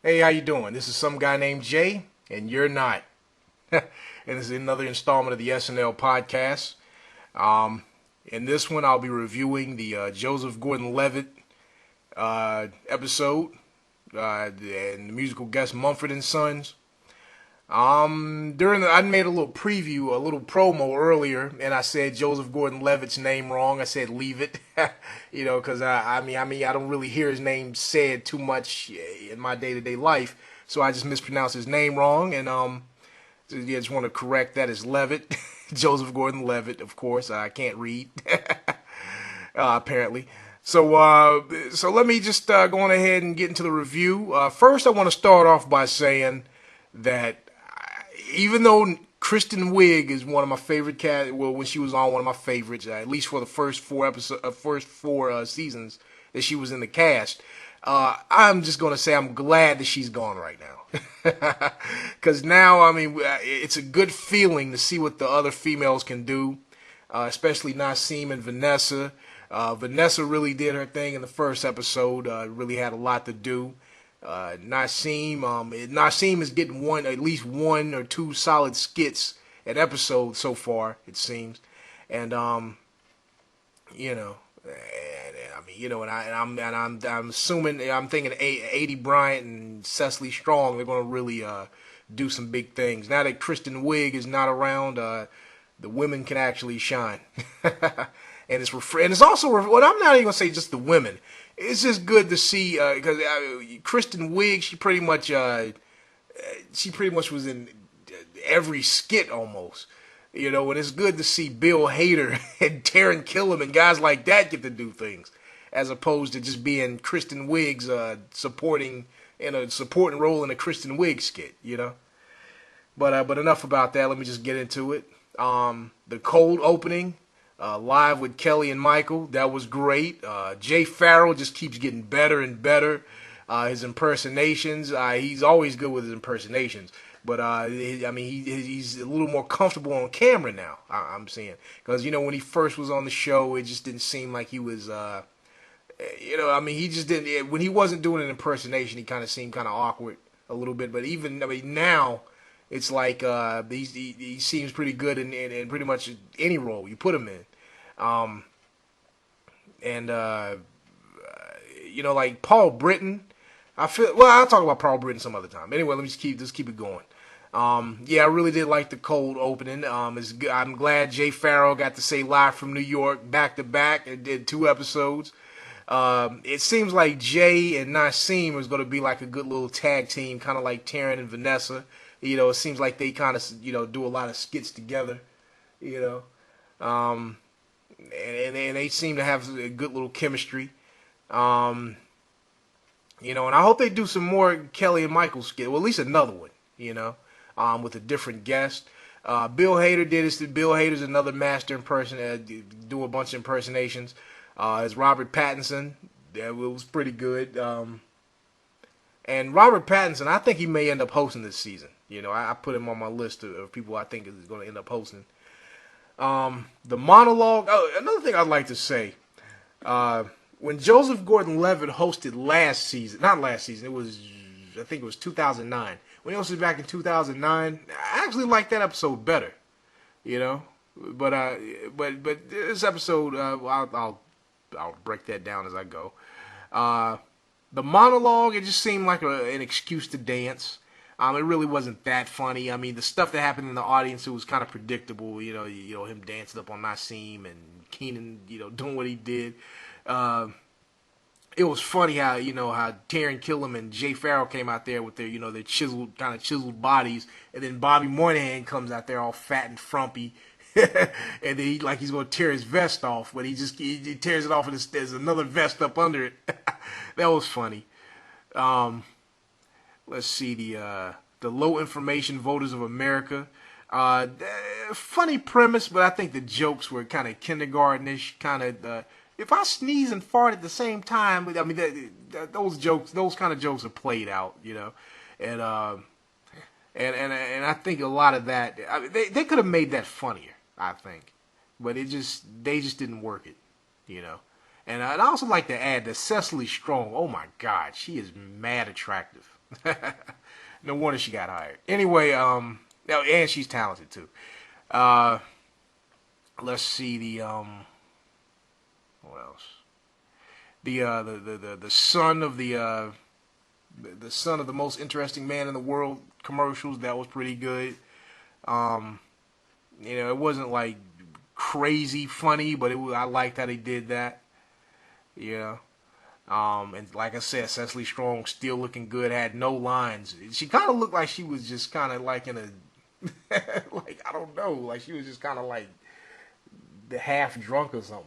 Hey, how you doing? This is some guy named Jay, and you're not. And this is another installment of the SNL podcast. In this one, I'll be reviewing the Joseph Gordon-Levitt episode and the musical guest Mumford and Sons. I made a little preview, a little promo earlier, and I said Joseph Gordon-Levitt's name wrong. I said leave it, because I don't really hear his name said too much in my day-to-day life, so I just mispronounced his name wrong, and yeah, just want to correct that as Levitt, Joseph Gordon-Levitt, of course. I can't read, apparently. So let me just go on ahead and get into the review. First, I want to start off by saying that even though Kristen Wiig is one of my favorite when she was on, one of my favorites, at least for the first four seasons that she was in the cast, I'm just gonna say I'm glad that she's gone right now, because now it's a good feeling to see what the other females can do, especially Nasim and Vanessa. Vanessa really did her thing in the first episode. Really had a lot to do. Nasim is getting at least one or two solid skits an episode so far, it seems, and I'm assuming, I'm thinking Aidy, Bryant, and Cecily Strong, they're gonna really do some big things now that Kristen Wiig is not around. The women can actually shine, and it's also well, I'm not even gonna say just the women. It's just good to see because Kristen Wiig, she pretty much was in every skit almost, and it's good to see Bill Hader and Taran Killam and guys like that get to do things, as opposed to just being Kristen Wiig's supporting role in a Kristen Wiig skit, But enough about that. Let me just get into it. The cold opening. Live with Kelly and Michael, that was great. Jay Pharaoh just keeps getting better and better. His impersonations, he's always good with his impersonations, but he's a little more comfortable on camera now. I'm seeing, because when he first was on the show, it just didn't seem like he was. He just didn't. When he wasn't doing an impersonation, he kind of seemed kind of awkward a little bit. But even now, it's like he seems pretty good in pretty much any role you put him in. Like Paul Britton, I'll talk about Paul Britton some other time. Anyway, let me just keep it going. I really did like the cold opening. I'm glad Jay Pharaoh got to say live from New York back to back and did 2 episodes. It seems like Jay and Nasim is going to be like a good little tag team, kind of like Taran and Vanessa. It seems like they kind of do a lot of skits together. And they seem to have a good little chemistry. And I hope they do some more Kelly and Michael skit, well, at least another one, with a different guest. Bill Hader did this. Bill Hader's another master do a bunch of impersonations. As Robert Pattinson, it was pretty good. And Robert Pattinson, I think he may end up hosting this season. I put him on my list of people I think is going to end up hosting. The monologue. Oh, another thing I'd like to say. When Joseph Gordon-Levitt hosted I think it was 2009. When he hosted back in 2009, I actually liked that episode better. But this episode, I'll break that down as I go. The monologue, it just seemed like an excuse to dance. It really wasn't that funny. The stuff that happened in the audience, it was kind of predictable. Him dancing up on Nasim and Keenan, doing what he did. It was funny how Taran Killam and Jay Pharaoh came out there with their their chiseled bodies, and then Bobby Moynihan comes out there all fat and frumpy, and then he's going to tear his vest off, but he tears it off and there's another vest up under it. That was funny. Let's see, the low information voters of America. Funny premise, but I think the jokes were kind of kindergartenish. If I sneeze and fart at the same time, those kind of jokes are played out, and I think a lot of that they could have made that funnier, I think, but they just didn't work it, And I'd also like to add that Cecily Strong, oh my God, she is mad attractive. No wonder she got hired. Anyway, and she's talented too. Uh, let's see what else? The son of the son of the most interesting man in the world commercials. That was pretty good. Um, it wasn't like crazy funny, but I liked how they did that. Yeah. And like I said, Cecily Strong still looking good. Had no lines. She kind of looked like she was just kind of like in a like I don't know, like she was just kind of like the half drunk or something.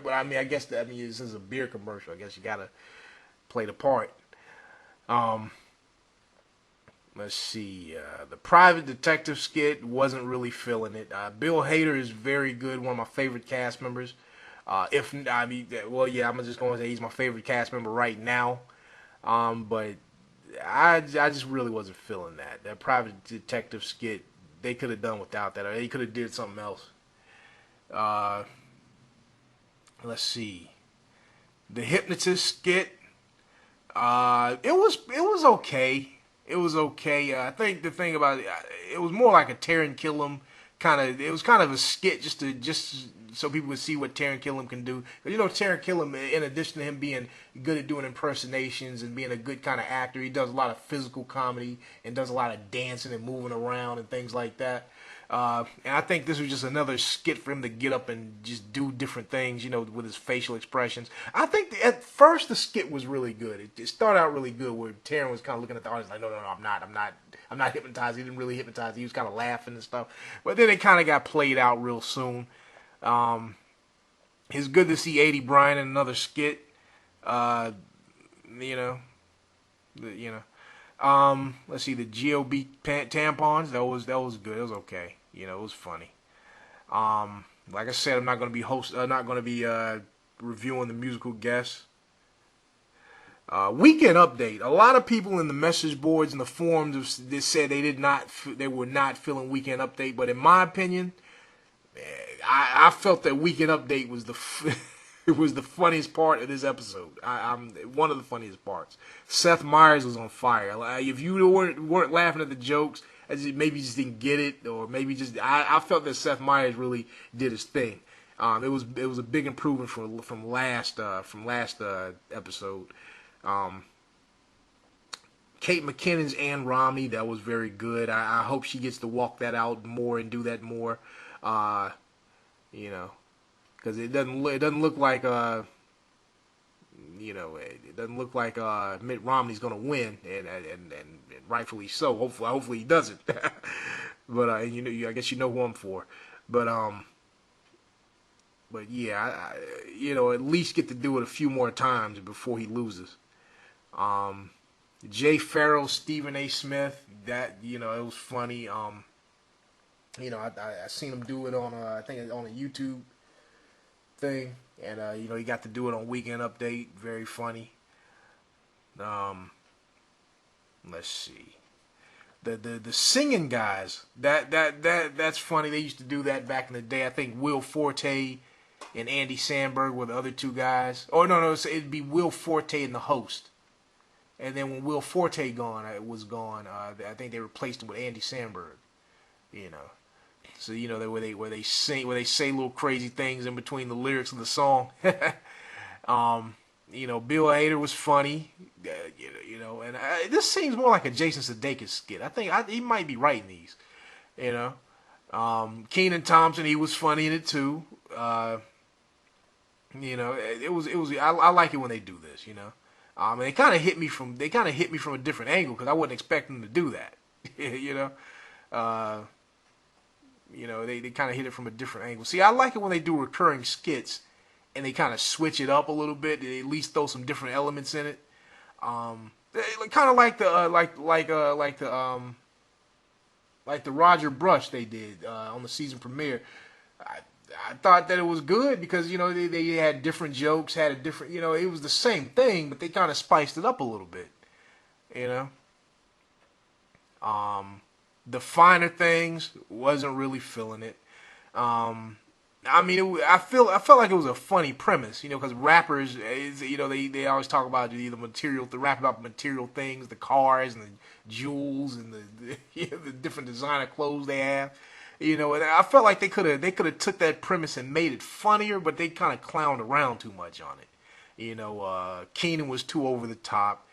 But I mean, this is a beer commercial. I guess you gotta play the part. Um, let's see. The private detective skit wasn't really feeling it. Bill Hader is very good. One of my favorite cast members. If I mean, well, yeah, I'm just going to say he's my favorite cast member right now. But I just really wasn't feeling that. That private detective skit, they could have done without that. Or they could have did something else. Uh, let's see. The hypnotist skit. It was okay. It was okay. I think the thing about it was more like a Taran Killam kind of. It was kind of a skit just so people would see what Taran Killam can do. Taran Killam, in addition to him being good at doing impersonations and being a good kind of actor, he does a lot of physical comedy and does a lot of dancing and moving around and things like that. And I think this was just another skit for him to get up and just do different things, with his facial expressions. I think at first the skit was really good. It started out really good where Taran was kind of looking at the audience like, no, I'm not hypnotized. He didn't really hypnotize. He was kind of laughing and stuff. But then it kind of got played out real soon. It's good to see Aidy Bryant in another skit. Uh, you know, let's see the GOB tampons. That was good. It was okay. It was funny. Like I said, I'm not going to be reviewing the musical guests. Weekend update. A lot of people in the message boards and the forums they said they were not feeling weekend update. But in my opinion, I felt that weekend update was it was the funniest part of this episode. I'm one of the funniest parts. Seth Meyers was on fire. If you weren't laughing at the jokes, maybe you just didn't get it, or maybe just I felt that Seth Meyers really did his thing. It was a big improvement from last episode. Kate McKinnon's and Romney, that was very good. I hope she gets to walk that out more and do that more. Because it doesn't look like it doesn't look like Mitt Romney's gonna win, and rightfully so. Hopefully he doesn't. But I guess you know who I'm for. But yeah, at least get to do it a few more times before he loses. Jay Farrell, Stephen A. Smith, that it was funny. I seen him do it on I think on a YouTube thing, and he got to do it on Weekend Update. Very funny. Let's see. The singing guys, that's funny. They used to do that back in the day. I think Will Forte and Andy Samberg were the other two guys. Oh no, it'd be Will Forte and the host. And then when Will Forte was gone, I think they replaced him with Andy Samberg. So where they say little crazy things in between the lyrics of the song. Bill Hader was funny. And this seems more like a Jason Sudeikis skit. I think he might be writing these. Keenan Thompson, he was funny in it too. It was. I like it when they do this. And they kind of hit me from a different angle because I wasn't expecting them to do that. They kind of hit it from a different angle. See, I like it when they do recurring skits and they kind of switch it up a little bit. They at least throw some different elements in it. Kind of like the Roger Brush they did on the season premiere. I thought that it was good because they had different jokes, had a different it was the same thing, but they kind of spiced it up a little bit. The Finer Things wasn't really feeling it. I mean, I felt like it was a funny premise, because rappers, they always talk about the material, the rap about material things, the cars and the jewels and the different designer clothes they have, and I felt like they could have took that premise and made it funnier, but they kind of clowned around too much on it. Keenan was too over the top.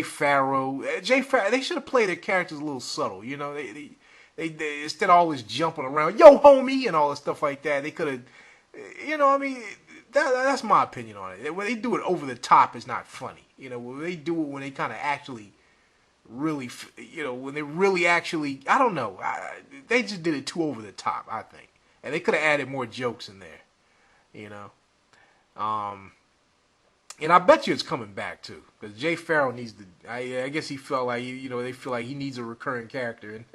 Pharaoh, they should have played their characters a little subtle. They instead of all this jumping around, yo homie, and all this stuff like that, they could have, I mean, that's my opinion on it. When they do it over the top, it's not funny. When they do it when they kind of actually, really, when they really actually, I don't know, they just did it too over the top, I think, and they could have added more jokes in there. You know, and I bet you it's coming back too, because Pharaoh needs to. I guess he felt like they feel like he needs a recurring character, and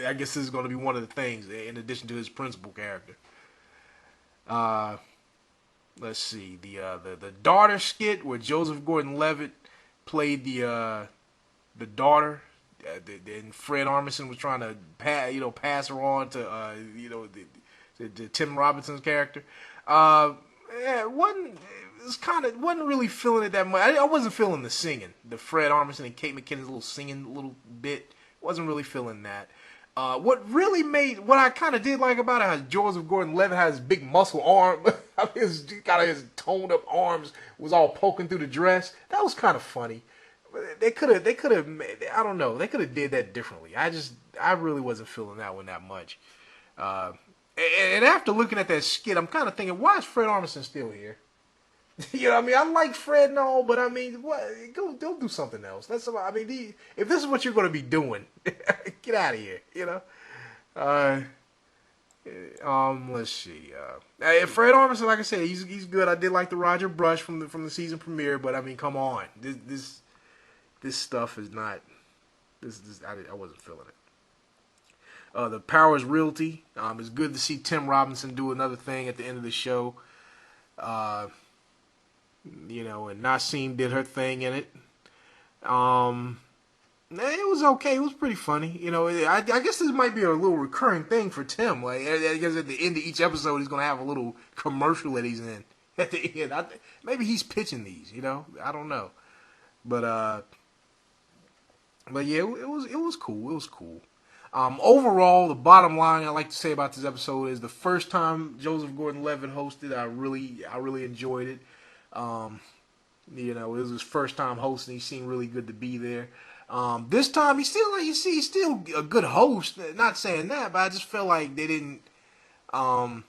I guess this is going to be one of the things in addition to his principal character. Let's see the daughter skit where Joseph Gordon-Levitt played the daughter, and Fred Armisen was trying to pass her on to the Tim Robinson's character. Wasn't really feeling it that much. I wasn't feeling the singing, the Fred Armisen and Kate McKinnon's little singing little bit. Wasn't really feeling that. What I kind of did like about it, how Joseph Gordon-Levitt has his big muscle arm, his toned up arms was all poking through the dress. That was kind of funny. They could have, I don't know, they could have did that differently. I really wasn't feeling that one that much. And after looking at that skit, I'm kind of thinking, why is Fred Armisen still here? I mean, I like Fred and all, but I mean, what? Go do something else. If this is what you're going to be doing, get out of here. Let's see. Fred Armisen, like I said, he's good. I did like the Roger Brush from the season premiere, but I mean, come on, this stuff is not. I wasn't feeling it. The Powers Realty. It's good to see Tim Robinson do another thing at the end of the show. And Nasim did her thing in it. It was okay. It was pretty funny. I guess this might be a little recurring thing for Tim. Like, I guess at the end of each episode, he's gonna have a little commercial that he's in at the end. Maybe he's pitching these. I don't know, but yeah, it was cool. It was cool. Overall, the bottom line I like to say about this episode is the first time Joseph Gordon-Levitt hosted, I really enjoyed it. It was his first time hosting. He seemed really good to be there. This time he's still a good host. Not saying that, but I just felt like they didn't. I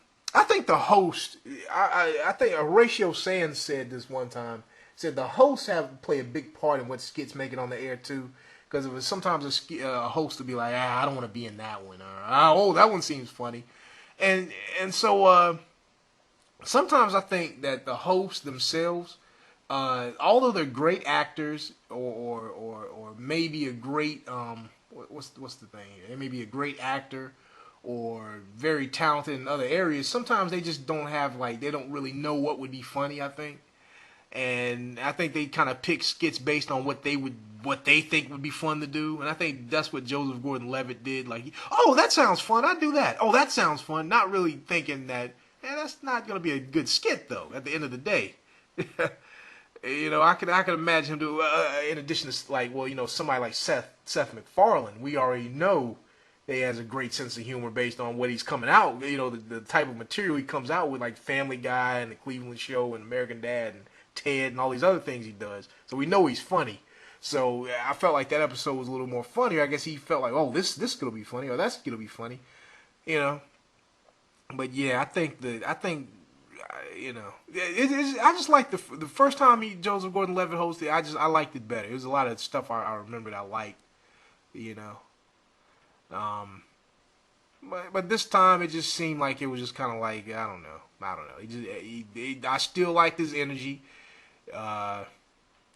think the host. I think Horatio Sanz said this one time. Said the hosts have to play a big part in what skits make it on the air too. Because it was sometimes a host would be like, I don't want to be in that one, or that one seems funny, and so sometimes I think that the hosts themselves, although they're great actors or maybe a great what's the thing? They may be a great actor or very talented in other areas. Sometimes they just don't have they don't really know what would be funny. I think. And I think they kind of pick skits based on what they think would be fun to do. And I think that's what Joseph Gordon-Levitt did. Like, oh, that sounds fun. I'd do that. Oh, that sounds fun. Not really thinking that, that's not going to be a good skit, though, at the end of the day. I could imagine him do, in addition to, somebody like Seth MacFarlane. We already know that he has a great sense of humor based on what he's coming out. The type of material he comes out with, like Family Guy and The Cleveland Show and American Dad and Ted and all these other things he does. So we know he's funny. So I felt like that episode was a little more funnier. I guess he felt like, oh, this is gonna be funny, or that's gonna be funny, But yeah, I think I just like the first time Joseph Gordon-Levitt hosted. I liked it better. It was a lot of stuff I remembered I liked, But this time it just seemed like it was just kind of like I don't know. I still liked his energy.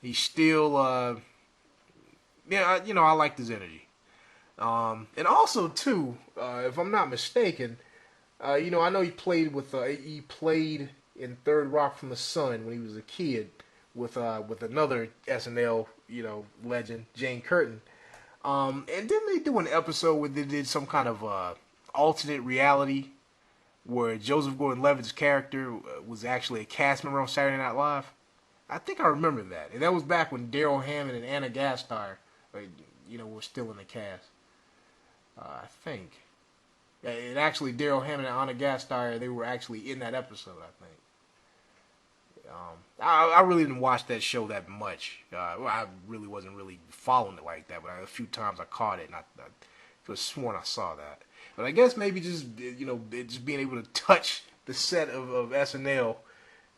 He's still, I liked his energy. And also too, if I'm not mistaken, I know he played in Third Rock from the Sun when he was a kid with another SNL, legend, Jane Curtin. And didn't they do an episode where they did some kind of alternate reality where Joseph Gordon-Levitt's character was actually a cast member on Saturday Night Live. I think I remember that, and that was back when Daryl Hammond and Anna Gasteyer, were still in the cast. I think. And actually, Daryl Hammond and Anna Gasteyer, they were actually in that episode, I think. I really didn't watch that show that much. I really wasn't really following it like that, but a few times I caught it, and I could have sworn I saw that. But I guess maybe just just being able to touch the set of SNL,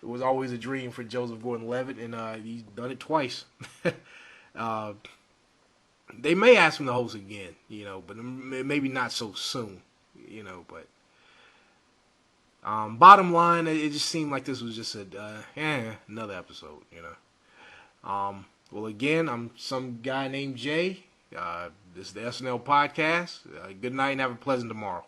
it was always a dream for Joseph Gordon-Levitt, and he's done it twice. They may ask him to host again, but maybe not so soon, but. Bottom line, it just seemed like this was just another episode, Well, again, I'm some guy named Jay. This is the SNL podcast. Good night and have a pleasant tomorrow.